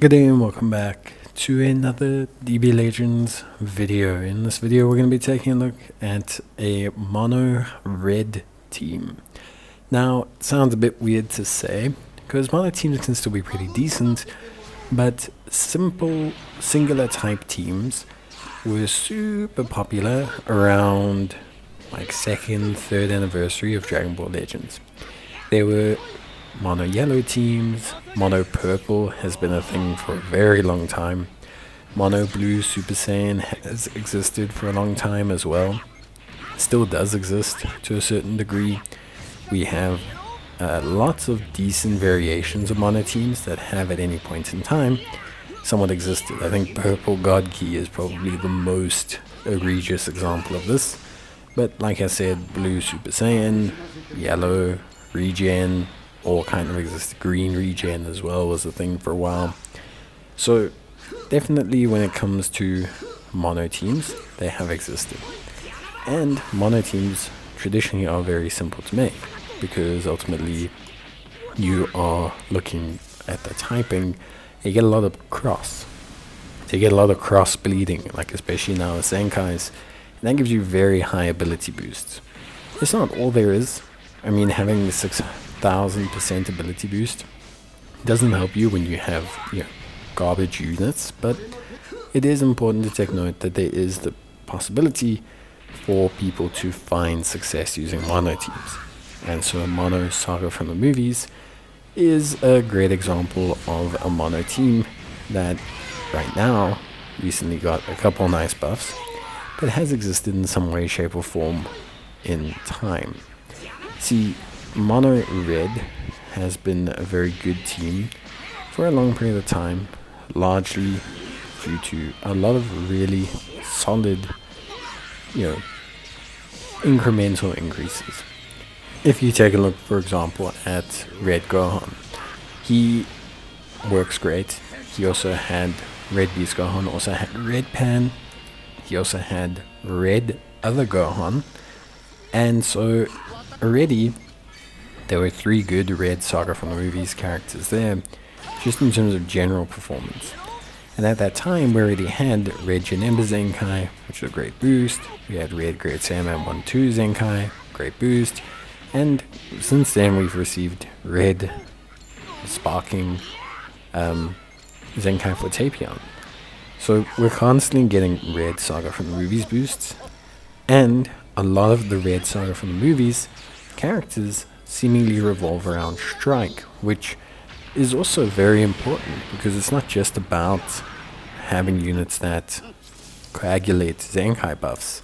Good day and welcome back to another DB Legends video. In this video we're going to be taking a look at a mono red team. Now it sounds a bit weird to say because mono teams can still be pretty decent, but simple singular type teams were super popular around like second, third anniversary of Dragon Ball Legends. There were mono yellow teams, mono purple has been a thing for a very long time. Mono blue Super Saiyan has existed for a long time as well. Still does exist to a certain degree. We have lots of decent variations of mono teams that have at any point in time somewhat existed. I think purple God Key is probably the most egregious example of this. But like I said, blue Super Saiyan, yellow regen, all kind of existed. Green regen as well was a thing for a while. So definitely when it comes to mono teams, they have existed. And mono teams traditionally are very simple to make because ultimately you are looking at the typing, you get a lot of cross. So you get a lot of cross bleeding, like especially now with Zenkais, and that gives you very high ability boosts. It's not all there is. I mean, having the 6,000% ability boost doesn't help you when you have garbage units, but it is important to take note that there is the possibility for people to find success using mono teams. And so a mono saga from the movies is a great example of a mono team that right now recently got a couple nice buffs, but has existed in some way, shape or form in time. See, mono red has been a very good team for a long period of time, largely due to a lot of really solid, incremental increases. If you take a look, for example, at Red Gohan, he works great. He also had Red Beast Gohan, also had Red Pan, he also had Red Other Gohan, and so already there were 3 good Red Saga from the movies characters there, just in terms of general performance. And at that time, we already had Red Janemba Zenkai, which was a great boost. We had Red Great Saiyaman 1-2 Zenkai, great boost. And since then, we've received Red Sparking Zenkai for Tapion. So we're constantly getting Red Saga from the movies boosts. And a lot of the Red Saga from the movies characters seemingly revolve around Strike, which is also very important because it's not just about having units that coagulate Zenkai buffs.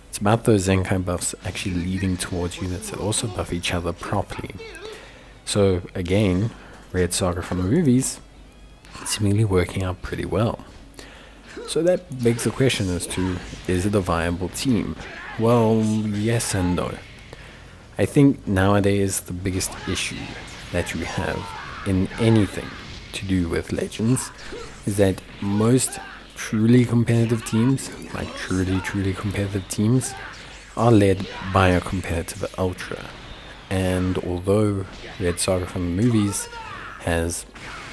It's about those Zenkai buffs actually leading towards units that also buff each other properly. So again, Red Saga from the movies seemingly working out pretty well. So that begs the question as to, is it a viable team? Well, yes and no. I think nowadays the biggest issue that you have in anything to do with Legends is that most truly competitive teams, like truly competitive teams, are led by a competitive ultra. And although Red Saga from the movies has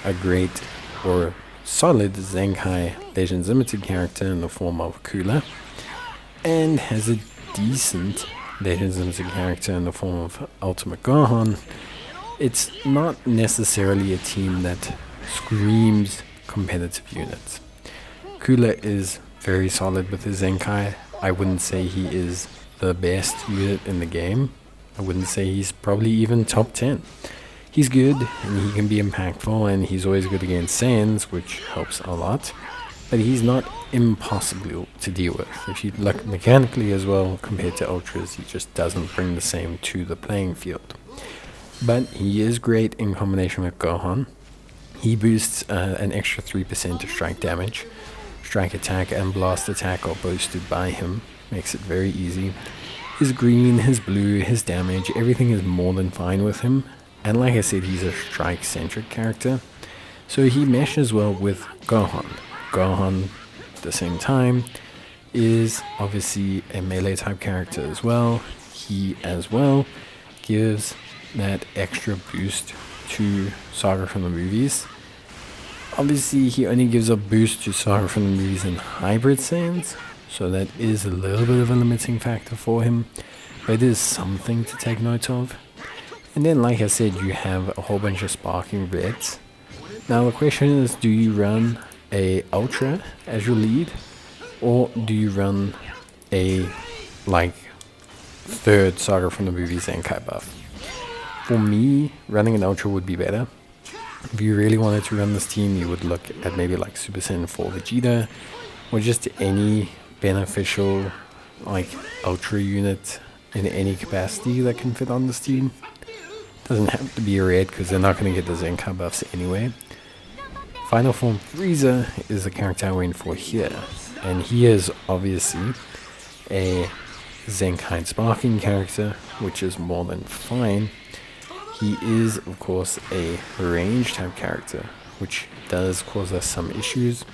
a great or solid Zenkai Legends Limited character in the form of Cooler, and has a decent Legends Limited character in the form of Ultimate Gohan, it's not necessarily a team that screams competitive units. Cooler is very solid with his Zenkai. I wouldn't say he is the best unit in the game. I wouldn't say he's probably even top 10. He's good and he can be impactful and he's always good against Saiyans, which helps a lot. But he's not impossible to deal with. If you look mechanically as well compared to Ultras, he just doesn't bring the same to the playing field. But he is great in combination with Gohan. He boosts an extra 3% of strike damage. Strike attack and blast attack are boosted by him. Makes it very easy. His green, his blue, his damage, everything is more than fine with him. And like I said, he's a strike-centric character. So he meshes well with Gohan. Gohan, at the same time, is obviously a melee type character as well. He as well gives that extra boost to Saga from the movies Obviously, he only gives a boost to Saga from the movies in hybrid Saiyans, so that is a little bit of a limiting factor for him, but it is something to take note of. And then, like I said, you have a whole bunch of sparking reds. Now the question is, do you run a Ultra as your lead, or do you run a, like, third Saga from the movies Zenkai buff? For me, running an Ultra would be better. If you really wanted to run this team, you would look at maybe like Super Saiyan 4 Vegeta, or just any beneficial, like, Ultra unit in any capacity that can fit on this team. Doesn't have to be a red, because they're not going to get the Zenkai buffs anyway. Final Form Frieza is the character I went for here, and he is obviously a Zenkai sparking character, which is more than fine. He is, of course, a range type character, which does cause us some issues.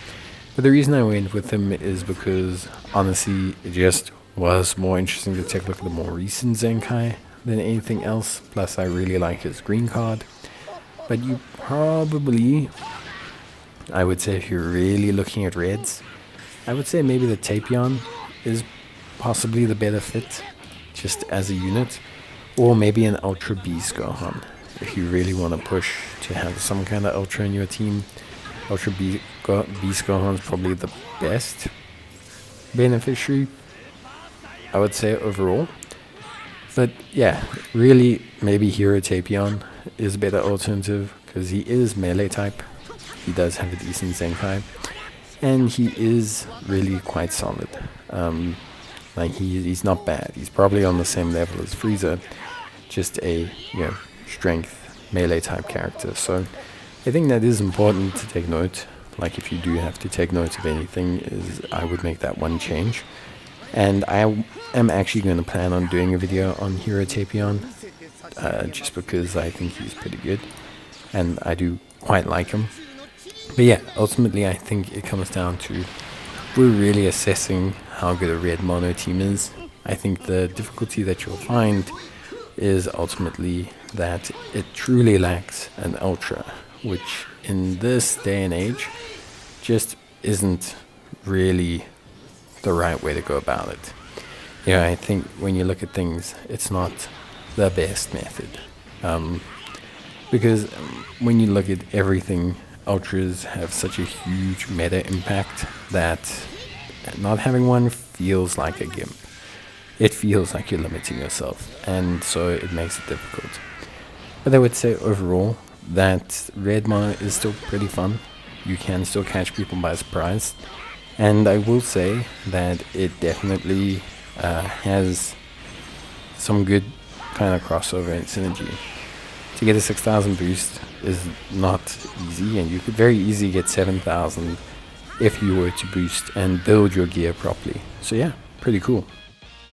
But the reason I went with him is because, honestly, it just was more interesting to take a look at the more recent Zenkai than anything else. Plus, I really like his green card. But you probably, I would say, if you're really looking at reds, I would say maybe the Tapion is possibly the better fit, just as a unit. Or maybe an Ultra Beast Gohan, if you really want to push to have some kind of Ultra in your team. Ultra Beast Gohan is probably the best beneficiary, I would say, overall. But yeah, really, maybe Hero Tapion is a better alternative, because he is melee type. He does have a decent Zenkai, and he is really quite solid. Like, he's not bad. He's probably on the same level as Frieza, just a strength melee type character. So I think that is important to take note. Like, if you do have to take note of anything, is I would make that one change. And I am actually going to plan on doing a video on Hero Tapion, just because I think he's pretty good, and I do quite like him. But yeah, ultimately I think it comes down to, we're really assessing how good a red mono team is. I think the difficulty that you'll find is ultimately that it truly lacks an Ultra, which in this day and age just isn't really the right way to go about it. I think when you look at things, it's not the best method, because when you look at everything, Ultras have such a huge meta impact that not having one feels like a gimp. It feels like you're limiting yourself, and so it makes it difficult. But I would say overall that red mono is still pretty fun. You can still catch people by surprise, and I will say that it definitely has some good kind of crossover and synergy. To get a 6,000 boost is not easy, and you could very easily get 7,000 if you were to boost and build your gear properly. So yeah, pretty cool.